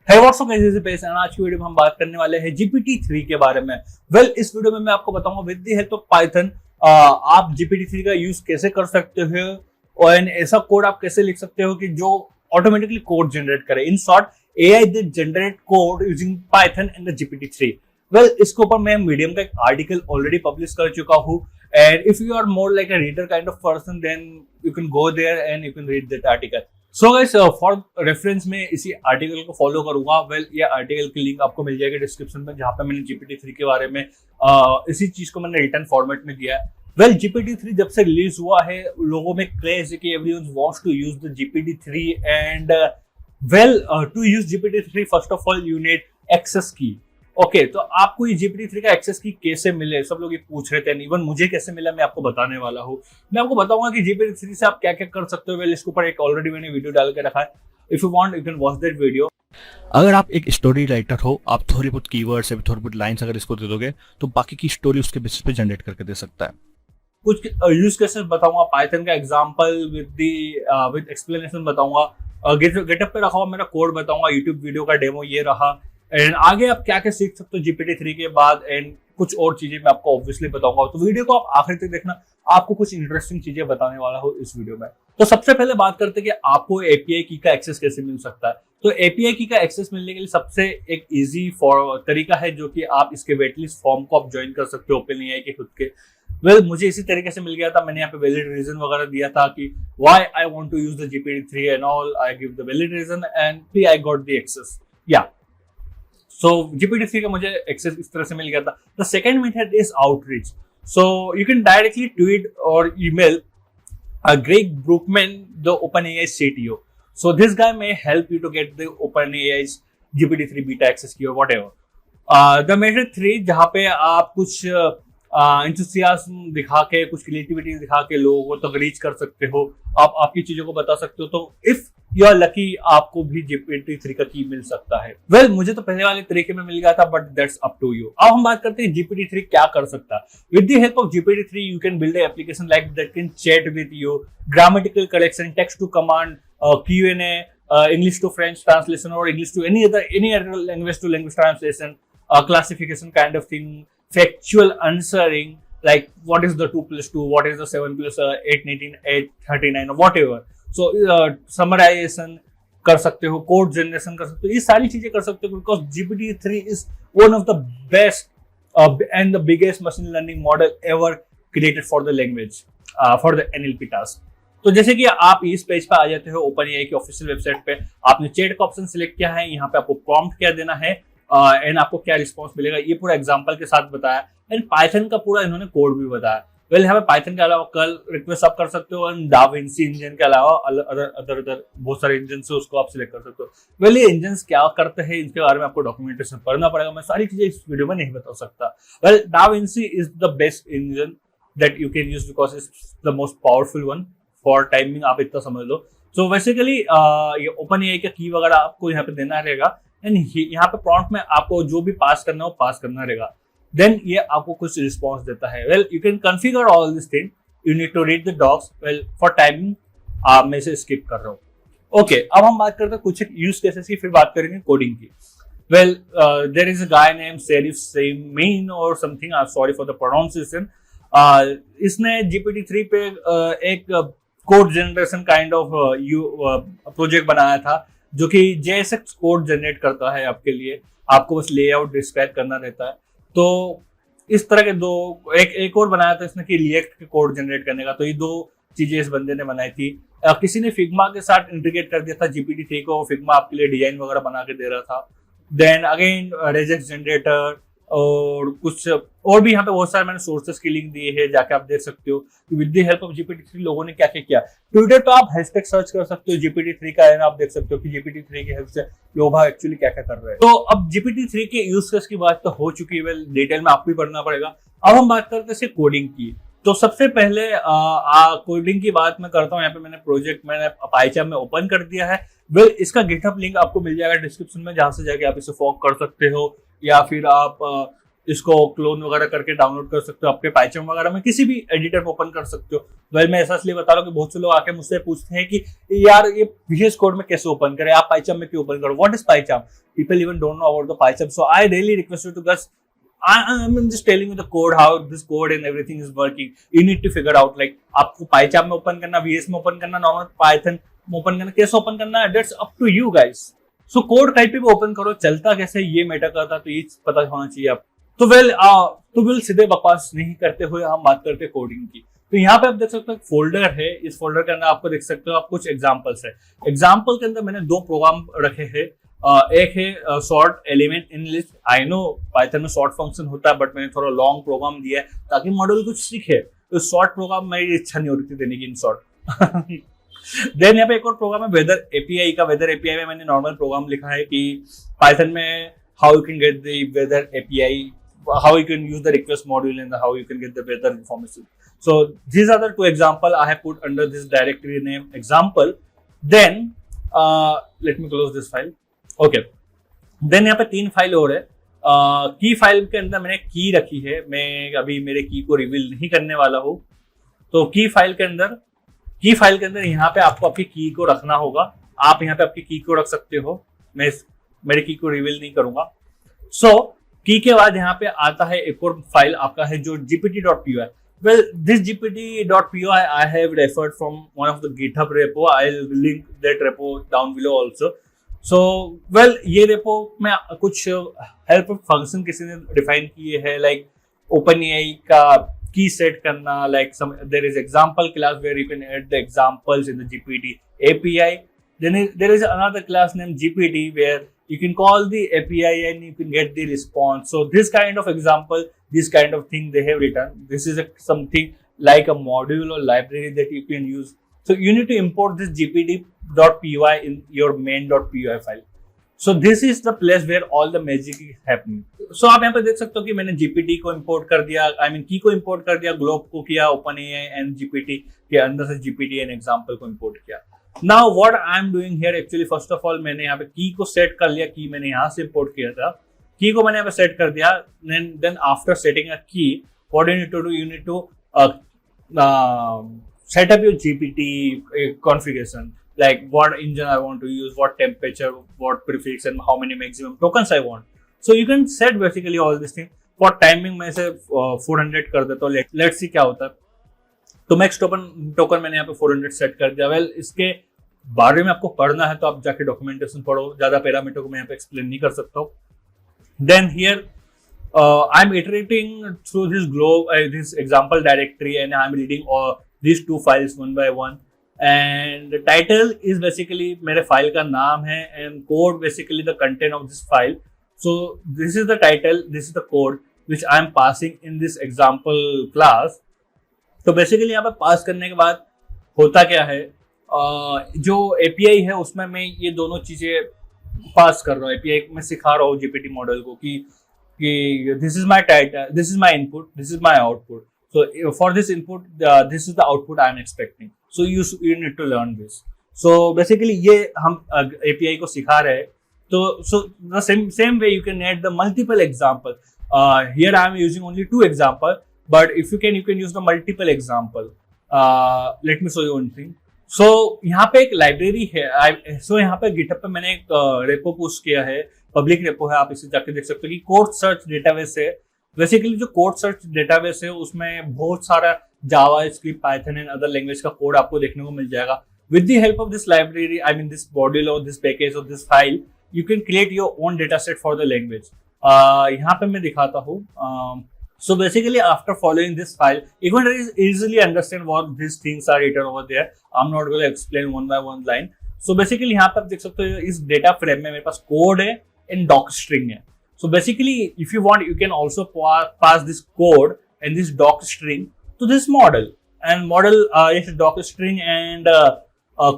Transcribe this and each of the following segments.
है व्हाट्सअप कैसे पेस है। आज की वीडियो में हम बात करने वाले हैं GPT-3 के बारे में। इस वीडियो में मैं आपको बताऊंगा with the help of Python आप GPT-3 का यूज कैसे कर सकते हो और ऐसा कोड आप कैसे लिख सकते हो कि जो ऑटोमेटिकली कोड जनरेट करे। In short, AI that generate code using Python and the GPT-3। इसके ऊपर मैं मीडियम का एक आर्टिकल ऑलरेडी पब्लिश कर चुका हूँ, and if you are more like a reader kind of person then you can go there and you can read that article. So guys, for reference में इसी आर्टिकल को follow करूंगा। ये article की link आपको मिल जाएगी डिस्क्रिप्शन में, जहां पे मैंने GPT-3 के बारे में इसी चीज को मैंने रिटर्न फॉर्मेट में दिया है। GPT-3 जब से रिलीज हुआ है, लोगों में क्रेज है कि everyone wants to use the GPT-3 and to use GPT-3 first of all you need access की। ओके, तो आपको ये GPT-3 का एक्सेस की कैसे मिले, सब लोग ये पूछ रहे थे। इवन मुझे कैसे मिला मैं आपको बताने वाला हूँ। मैं आपको बताऊंगा कि GPT-3 से आप क्या क्या कर सकते हो। इसके ऊपर एक ऑलरेडी मैंने वीडियो डाल के रखा है। If you want you can watch that video. अगर आप एक स्टोरी राइटर हो, आप थोड़ी बहुत कीवर्ड्स या थोड़ी बहुत लाइंस अगर इसको दे दोगे तो बाकी की स्टोरी उसके बेसिस पे जनरेट करके दे सकता है। कुछ यूज केसेस बताऊंगा, पाइथन का एग्जांपल विद एक्सप्लेनेशन बताऊंगा, गेटअप पे रखा हुआ मेरा कोड बताऊंगा, यूट्यूब वीडियो का डेमो ये रहा, एंड आगे आप क्या क्या सीख सकते हो GPT-3 के बाद, एंड कुछ और चीजें मैं आपको ऑब्वियसली बताऊंगा। तो वीडियो को आप आखिर तक देखना, आपको कुछ इंटरेस्टिंग चीजें बताने वाला हूँ इस वीडियो में। तो सबसे पहले बात करते हैं कि आपको API की का एक्सेस कैसे मिल सकता है। तो API की का एक्सेस मिलने के लिए सबसे एक इजी तरीका है, जो कि आप इसके वेटलिस्ट फॉर्म को आप ज्वाइन कर सकते हो OpenAI के खुद के। मुझे इसी तरीके से मिल गया था। मैंने यहाँ पे वैलिड रीजन वगैरह दिया था कि why I want to use the GPT-3 and all. I give the valid reason and I got the access. या So GPT-3 का मुझे एक्सेस इस तरह से मिल गया था। The second method is outreach. So you can directly tweet or email Greg Brookman, the OpenAI CTO. So this guy may help you to get the OpenAI's GPT-3 beta access key or whatever. The method 3, जहाँ पे आप कुछ enthusiasm दिखा के, कुछ creativity दिखा के लोगों तक रीच कर सकते हो, आप आपकी चीजों को बता सकते हो। तो इफ यू आर लकी, आपको भी GPT-3 का की मिल सकता है। मुझे तो पहले वाले तरीके में मिल गया था, but that's up to you. अब हम बात करते हैं GPT-3 क्या कर सकता है। With the help of GPT-3 you can build an application like that can chat with you, grammatical correction, text to command, Q&A, English to French translation or English to any other language to language translation, classification kind of thing, factual answering like what is the 2 plus 2, what is the 7 plus 8 19 8 39 or whatever. So summarization कर सकते हो, code generation कर सकते हो, ये सारी चीजें कर सकते हो, because GPT-3 is one of the best and the biggest machine learning model ever created for the language, for the NLP task. तो जैसे कि आप इस पेज पे आ जाते हो OpenAI की ऑफिशियल वेबसाइट पे, आपने चैट का ऑप्शन सिलेक्ट किया है, यहाँ पे आपको प्रॉम्प्ट क्या देना है एंड आपको क्या रिस्पॉन्स मिलेगा, ये पूरा एग्जांपल के साथ बताया। एंड पाइथन का पूरा इन्होंने कोड भी बताया। यहाँ पे पाइथन के अलावा कल रिक्वेस्ट आप कर सकते हो, एंड डाविंसी इंजन के अलावा अदर बहुत सारे इंजन से उसको आप सिलेक्ट कर सकते हो। ये इंजन क्या करते हैं, इनके बारे में आपको डॉक्यूमेंटेशन पढ़ना पड़ेगा, मैं सारी चीजें इस वीडियो में नहीं बता सकता। DaVinci is the best engine that you can use because it's the most powerful one for timing, आप इतना समझ लो। सो बेसिकली ये OpenAI का की वगैरह आपको यहाँ पे देना रहेगा, एंड यहाँ पे प्रॉम्प्ट में आपको जो भी पास करना हो पास करना रहेगा। देन ये आपको कुछ रिस्पॉन्स देता है। You can configure all this thing, you need to read the docs. For timing आप में से स्किप कर रहा हूँ। ओके, अब हम बात करते हैं कुछ यूज केसेस की, फिर बात करेंगे कोडिंग की। There is a guy name सेरिफ सेमीन और something, I am sorry for the pronunciation. इसने GPT-3 पे एक code generation kind of project बनाया था, जो कि JSX कोड जनरेट करता है आपके लिए। आपको बस लेआउट डिस्क्राइब करना रहता है। तो इस तरह के एक और बनाया था इसने कि रिएक्ट के कोड जनरेट करने का। तो ये 2 चीजें इस बंदे ने बनाई थी। किसी ने फिग्मा के साथ इंटीग्रेट कर दिया था GPT-3 को, फिग्मा आपके लिए डिजाइन वगैरह बना के दे रहा था। देन अगेन रेजेक्स जनरेटर और कुछ और भी यहाँ पे बहुत सारे मैंने सोर्सेस की लिंक दिए है, जाके आप देख सकते हो कि with the help of GPT-3 लोगों ने क्या क्या किया। ट्विटर पे आप हैशटैग सर्च कर सकते हो GPT-3 का, है ना, आप देख सकते हो कि GPT-3 की हेल्प से लोग एक्चुअली क्या क्या कर रहे हैं। तो अब GPT-3 के यूज केस की बात तो हो चुकी है, डिटेल में आपको भी पढ़ना पड़ेगा। अब हम बात करते हैं इसके कोडिंग की। तो सबसे पहले कोडिंग की बात मैं करता हूँ। यहाँ पे मैंने प्रोजेक्ट पाइचार्म में ओपन कर दिया है। इसका गिटहब लिंक आपको मिल जाएगा डिस्क्रिप्शन में, जहां से जाके आप इसे फॉर्क कर सकते हो, या फिर आप इसको क्लोन वगैरह करके डाउनलोड कर सकते हो, आपके पाइथन वगैरह में किसी भी एडिटर में ओपन कर सकते हो। वेल मैं ऐसा इसलिए बता रहा हूँ कि बहुत से लोग आके मुझसे पूछते हैं कि यार ये विजुअल कोड में कैसे ओपन करें, आप पाइथन में क्यों ओपन करो, what is Python, people even don't know about the Python. So I really request you to just I'm just telling you the code, how this code and everything is working. You need to figure out like आपको PyCharm में open करना, VS में open करना, normal Python में open करना, कैसे open करना है, that's up to you guys. So code type पे ओपन करो, चलता कैसे ये मैटर करता, तो ये पता होना चाहिए आप। तो वेल सीधे बकवास नहीं करते हुए हम बात करते हैं कोडिंग की। तो यहाँ पे आप देख सकते हो फोल्डर है, इस फोल्डर के अंदर आपको देख सकते हो आप कुछ एग्जांपल्स है। एग्जांपल के अंदर मैंने दो प्रोग्राम रखे हैं। एक है short element in list. I know Python में शॉर्ट फंक्शन होता है, बट मैंने थोड़ा लॉन्ग प्रोग्राम दिया है ताकि मॉडल कुछ सीखे। तो शॉर्ट प्रोग्राम मेरी इच्छा नहीं हो रही थी देने की इन शॉर्ट। देन यहाँ पे एक और प्रोग्राम है वेदर एपीआई का। वेदर एपीआई में मैंने नॉर्मल प्रोग्राम लिखा है कि पाइथन में how you can get the weather API, how you can use the request module and how you can get the weather information. So these are the two example I have put under this directory name example. Then let me close this file. Okay then यहाँ पे 3 file और है। की file के अंदर मैंने की रखी है, मैं अभी मेरे की को रिवील नहीं करने वाला हूँ। तो की फाइल के अंदर यहाँ पे आपको आपकी की को रखना होगा। आप यहाँ पे आपकी की को रख सकते हो, मैं मेरे की को रिवील नहीं करूंगा। सो की के बाद यहाँ पे आता है एक और फाइल आपका है जो gpt.py। Well, this gpt.py I have referred from one of the GitHub repo. I'll link that repo down below also. So, well, ये repo में कुछ help function किसी ने define किए हैं, like OpenAI का key set करना, like there is example class where you can add the examples in the GPT API. Then there is another class named GPT where you can call the API and you can get the response. So this kind of example, this kind of thing they have written. This is something like a module or library that you can use. So you need to import this gpt.py in your main.py file. So this is the place where all the magic is happening. So आप यहाँ पे देख सकते हो कि मैंने GPT को import कर दिया, की को import कर दिया, Glob को किया, OpenAI and GPT के अंदर से GPT and example को import किया। Now what I am doing here actually, first of all मैंने यहाँ पे की को सेट कर लिया, की मैंने यहाँ से import किया था, की को मैंने यहाँ पे सेट कर दिया। Then after setting a key, what you need to do, you need to set up your GPT configuration, like what engine I want to use, what temperature, what prefix and how many maximum tokens I want. So you can set basically all this thing. For timing मैं इसे 400 कर देता हूँ, let's see क्या होता है। तो max token मैंने यहाँ पे 400 सेट कर दिया। वेल इसके बारे में आपको पढ़ना है तो आप जाके डॉक्यूमेंटेशन पढ़ो, ज्यादा पैरामीटर को मैं यहाँ पे एक्सप्लेन नहीं कर सकता हूँ। Then here I am iterating through this glob this example directory and I am reading these two files one by one, and the title is basically मेरे फाइल का नाम है and code basically the content of this file. So this is the title, this is the code which I am passing in this example class. तो basically यहाँ पे पास करने के बाद होता क्या है, जो API है उसमें मैं ये दोनों चीजें पास कर रहा हूँ। API में सिखा रहा हूँ GPT मॉडल को कि this is my title, this is my input, this is my output. So for this input, this is the output I am expecting. So you need to learn this. So basically ये हम API को सिखा रहे हैं। तो so the same way you can add the multiple example. Here I am using only 2 example, but if you can use the multiple example. Let me show you one thing. So यहाँ पे एक library है। So यहाँ पे GitHub पे मैंने एक repo push किया है, पब्लिक रेपो है, आप इसे जाके देख सकते हो कि कोड सर्च डेटाबेस है। बेसिकली जो कोड सर्च डेटाबेस है उसमें बहुत सारा JavaScript, Python and other language का कोड आपको देखने को मिल जाएगा। With the help of this library, I mean this module और दिस पैकेज और this file, you can create your own data set for the language. यहाँ पे मैं दिखाता हूँ। So basically after following this file, you can easily understand what these things are written over there. I'm not going to explain one by one line. So basically यहाँ पे आप देख सकते हो इस डेटा फ्रेम में मेरे पास कोड है एंड डॉक स्ट्रिंग है। So basically if you want, you can also pass this code and this doc string to this model, and model इस doc string and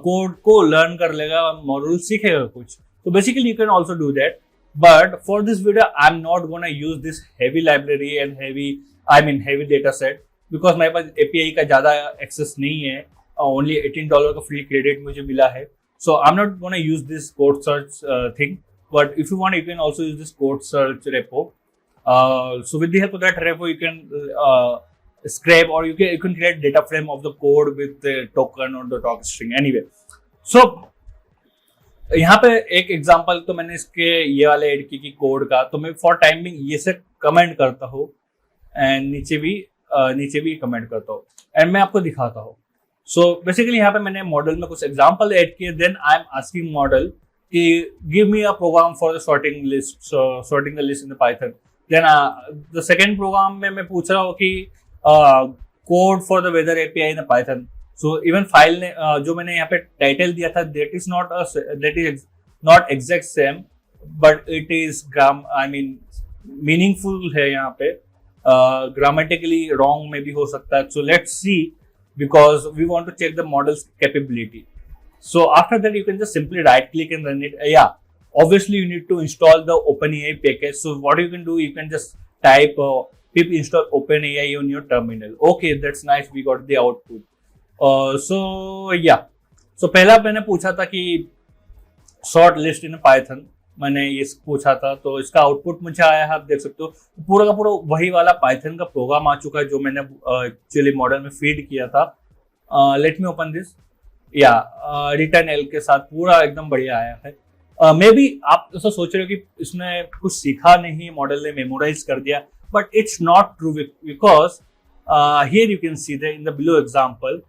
code को learn कर लेगा, model सीखेगा कुछ। So basically you can also do that. But for this video, I'm not gonna use this heavy library and heavy data set because मेरे पास API का ज़्यादा access नहीं है। Only $18 का free credit मुझे मिला है। So I'm not gonna use this code search thing. But if you want, you can also use this code search repo. So with the help of that repo, you can scrape, or you can create data frame of the code with the token or the token string. Anyway, so यहाँ पे एक example तो मैंने इसके ये वाले add की code का, तो मैं फॉर टाइमिंग ये से कमेंट करता हूँ एंड नीचे भी कमेंट करता हूँ एंड मैं आपको दिखाता हूँ. सो बेसिकली यहाँ पे मैंने मॉडल में कुछ एग्जांपल ऐड किए. Then I am asking model कि give me a program for the sorting the list in the Python. Then the second program में मैं पूछ रहा हूँ कि code for the weather API in Python. So even file ने जो मैंने यहाँ पे टाइटल दिया था, that is not exact same, but it is meaningful है. यहाँ पे ग्रामेटिकली रॉन्ग में भी हो सकता है. So let's see, because we want to check the model's capability. So after that, you can just simply right click and run it. Yeah, obviously you need to install the OpenAI package. So what you can do, you can just type pip install OpenAI on your terminal. Okay, that's nice. We got the output. So yeah. So पहला मैंने पूछा था कि sort list in Python. मैंने ये पूछा था, तो इसका आउटपुट मुझे आया है. आप देख सकते हो पूरा का पूरा वही वाला पाइथन का प्रोग्राम आ चुका है जो मैंने एक्चुअली मॉडल में फीड किया था. Let me open this. या रिटर्न एल के साथ पूरा एकदम बढ़िया आया है. मे बी आप ऐसा सोच रहे हो कि इसने कुछ सीखा नहीं, मॉडल ने मेमोराइज कर दिया, but it's not true, because here you can see the in the below example.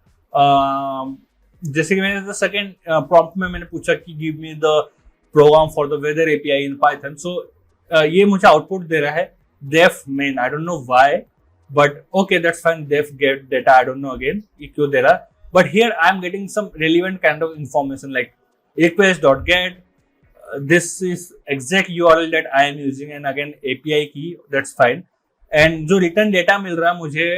जैसे कि मैंने सेकेंड प्रॉम्प्ट में मैंने पूछा कि give me the program for the weather API in Python. So ये मुझे आउटपुट दे रहा है def main. I don't know why, but okay, that's fine. Def get data. I don't know again ये क्यों दे रहा है, but here I am getting some relevant kind of information like request.get. This is exact URL that I am using, and again API key. That's fine. And जो return data मिल रहा है मुझे,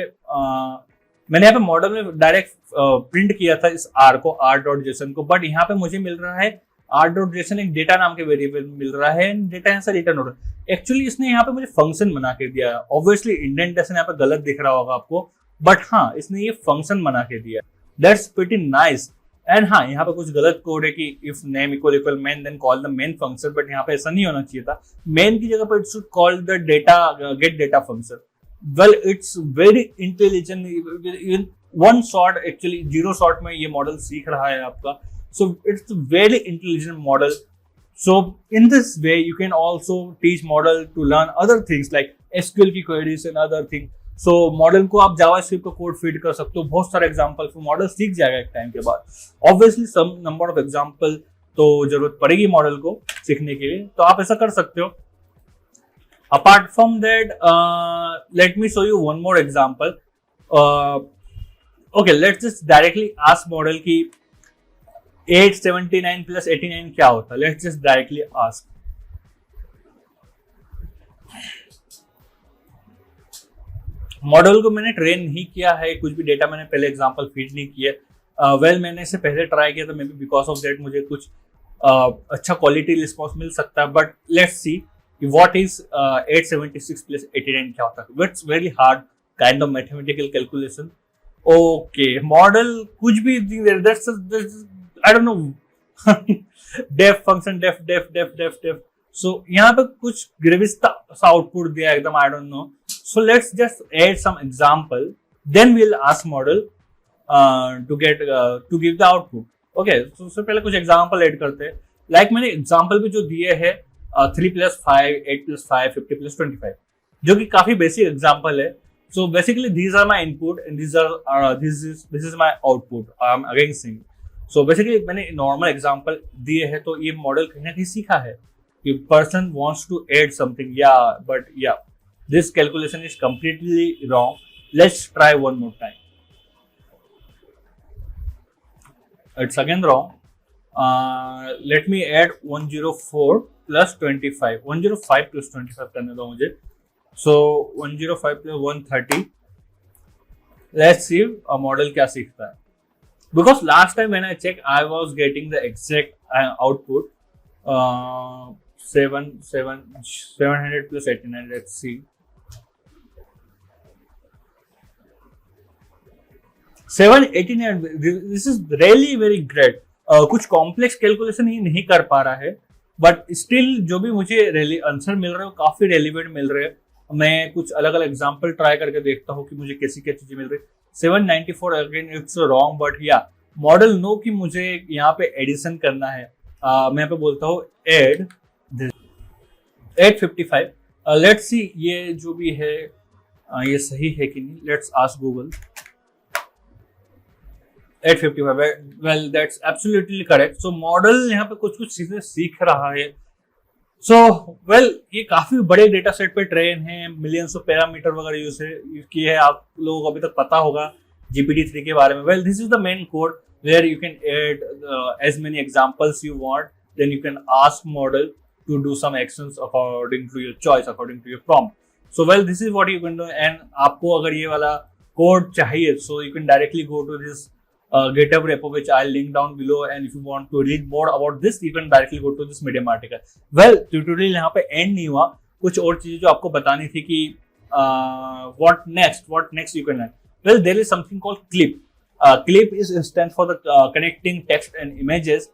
मैंने यहाँ पे मॉडल में डायरेक्ट प्रिंट किया था इस r को, r.json को, बट यहाँ पे मुझे मिल रहा है r.json एक डेटा नाम के वेरिएबल मिल रहा है, डेटा यहाँ से रिटर्न हो रहा है. एक्चुअली इसने यहाँ पे मुझे फंक्शन बना के दिया है. ऑब्वियसली इंडेंटेशन यहाँ पे गलत दिख रहा होगा आपको, बट हाँ इसने ये फंक्शन बना के दिया. That's pretty nice. एंड हाँ यहाँ पे कुछ गलत कोड है कि if name equal main then call the main function, but यहाँ पे ऐसा नहीं होना चाहिए था. मेन की जगह पर it should call the data gate data function. Well it's very intelligent. In one shot, actually 0 shot में ये मॉडल सीख रहा है आपका. So it's a very intelligent model. So in this way, you can also teach model to learn other things like SQL की queries and other things. So model को आप JavaScript का कोड फीड कर सकते हो. बहुत सारे एग्जाम्पल फिर मॉडल सीख जाएगा एक टाइम के बाद. Obviously some number of example तो जरूरत पड़ेगी मॉडल को सीखने के लिए, तो आप ऐसा कर सकते हो. Apart from that, let me show you one more example. Okay, let's just directly ask model की 879 प्लस 89 क्या होता है. Let's just directly ask. Model को मैंने ट्रेन नहीं किया है, कुछ भी डेटा मैंने पहले एग्जांपल फीड नहीं किया. वेल मैंने इसे पहले ट्राई किया था, may be because of that मुझे कुछ अच्छा क्वालिटी रिस्पॉन्स मिल सकता है. But let's see what is 876 plus 89 क्या होता है. It's very hard kind of mathematical calculation. Okay, model कुछ भी I don't know def function def. So यहाँ पे कुछ ग्रेविस्ता सा आउटपुट दिया एकदम. I don't know. So let's just add some example. Then we'll ask model to give the output. Okay. So पहले कुछ example add करते हैं. Like मैंने example भी जो दिए हैं 3 plus 5, 8 plus 5, 50 plus 25, जो कि काफी बेसिक example है. So basically these are my input and this is my output. I'm again saying. So basically मैंने नॉर्मल एग्जांपल दिए हैं, तो ये मॉडल कहीं ना कहीं सीखा है कि person wants to add something, या बट या this calculation is completely wrong. Let's try one more time. It's again wrong. Let me add 104 plus 25. 105 plus 25 करने दो मुझे. सो 105 प्लस 130. लेट्स सी मॉडल क्या सीखता है. Because last time when I checked, I was getting the exact output 700 plus 89. Let's see. 789. This is really very great. कुछ complex calculation ही नहीं कर पा रहा है, बट स्टिल जो भी मुझे आंसर मिल रहा है वो काफी रेलिवेंट मिल रहे हैं. मैं कुछ अलग अलग एग्जाम्पल ट्राई करके देखता हूँ कि मुझे कैसी क्या चीजें मिल रही। 794 अगेन इट्स रॉन्ग, बट या मॉडल नो कि मुझे यहाँ पे एडिशन करना है। मैं यहाँ पे बोलता हूँ एड 855। लेट्स सी ये जो भी है ये सही है कि नहीं। Let's ask Google. 855, well that's absolutely correct. So model यहाँ पे कुछ कुछ चीजें सीख रहा है। सो वेल ये काफी बड़े डेटा सेट पे ट्रेन है, मिलियंस ऑफ पैरामीटर वगैरह यूज किए हैं। आप लोगों को अभी तक पता होगा GPT-3 के बारे में। Well this is the main code where you can add as many examples you want, then you can ask model to do some actions according to your choice, according to your prompt. So well this is what you can do. And आपको अगर ये वाला कोड चाहिए, so you can directly go to this GitHub repo, which I'll link down below, and if you want to read more about this, you can directly go to this Medium article. Well, tutorial यहाँ पे end नहीं हुआ, कुछ और चीजें जो आपको बतानी थी कि what next you can learn. Well, there is something called clip. Clip is stands for the connecting text and images.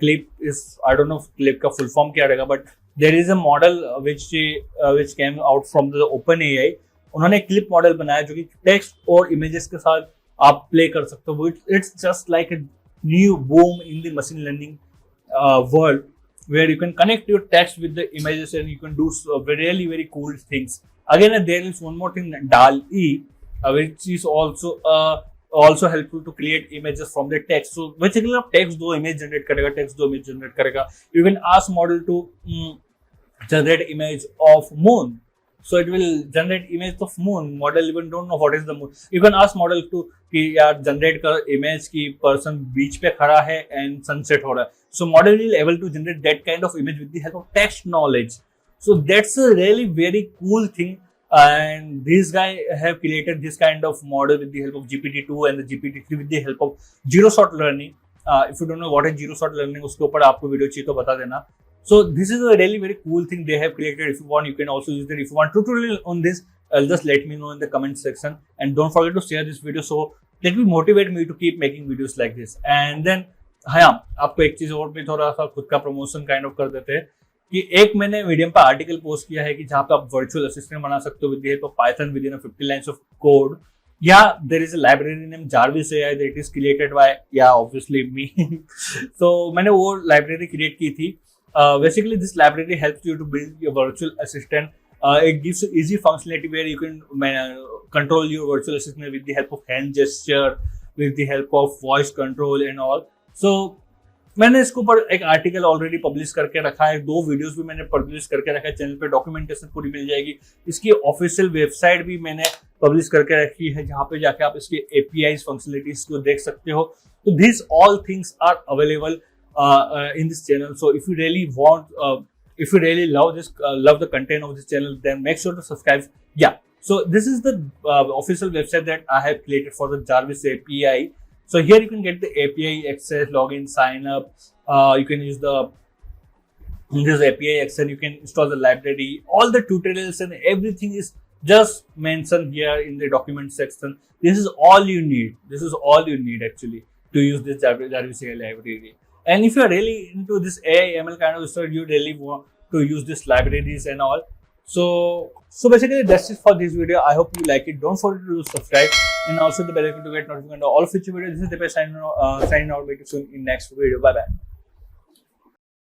Clip is, I don't know clip का full form क्या रहेगा, but there is a model which came out from the OpenAI. उन्होंने clip model बनाया जो कि text और images के साथ आप प्ले कर सकते हो। It's just like a new boom in the machine learning world where you can connect your text with the images and you can do really very cool things. Again there is one more thing, DALL-E, which is also helpful to create images from the text. So basically आप text दो image generate करेगा, you can ask model to generate image of moon. So it will generate image of moon. Model even don't know what is the moon. You can ask model to कि यार generate कर image की person बीच पे खड़ा है and sunset हो रहा है. So model will able to generate that kind of image with the help of text knowledge. So that's a really very cool thing. And these guys have created this kind of model with the help of GPT-2 and the GPT-3 with the help of zero shot learning. If you don't know what is zero shot learning, उसके ऊपर आपको video चाहिए तो बता देना. So this is a really very cool thing they have created. If you want, you can also use it. If you want tutorial on this, just let me know in the comment section. And don't forget to share this video so that will motivate me to keep making videos like this. And then हाँ, आपको एक चीज और भी थोड़ा सा खुद का प्रमोशन काइंड ऑफ कर देते हैं कि एक मैंने मीडियम पर आर्टिकल पोस्ट किया है कि जहाँ पे आप वर्चुअल असिस्टेंट बना सकते हो with the help of Python with in 50 lines of code. या there is a library name Jarvis AI that is created by obviously me. So मैंने वो लाइब्रेरी क्रिएट की थी. Basically, this library helps you to build your virtual assistant. It gives you easy functionality where you can control your virtual assistant with the help of hand gesture, with the help of voice control and all. So, मैंने इसके ऊपर एक article already publish करके रखा है, 2 videos भी मैंने publish करके रखा है चैनल पे, डॉक्यूमेंटेशन पूरी मिल जाएगी. इसकी ऑफिशियल वेबसाइट भी मैंने पब्लिश करके रखी है जहाँ पे जाके आप इसके APIs फंक्शनलिटीज को देख सकते हो. तो these all things are available in this channel. So if you really want, if you really love this, love the content of this channel, then make sure to subscribe. Yeah. So this is the official website that I have created for the Jarvis API. So here you can get the API access, login, sign up. You can use this API access. You can install the library. All the tutorials and everything is just mentioned here in the document section. This is all you need. This is all you need actually to use this Jarvis AI library. And if you are really into this AI ML kind of stuff, you really want to use these libraries and all. So basically that's it for this video. I hope you like it. Don't forget to subscribe and also the bell icon to get notification of all future videos. This is Deepesh signing out. Meet you soon in next video. Bye bye.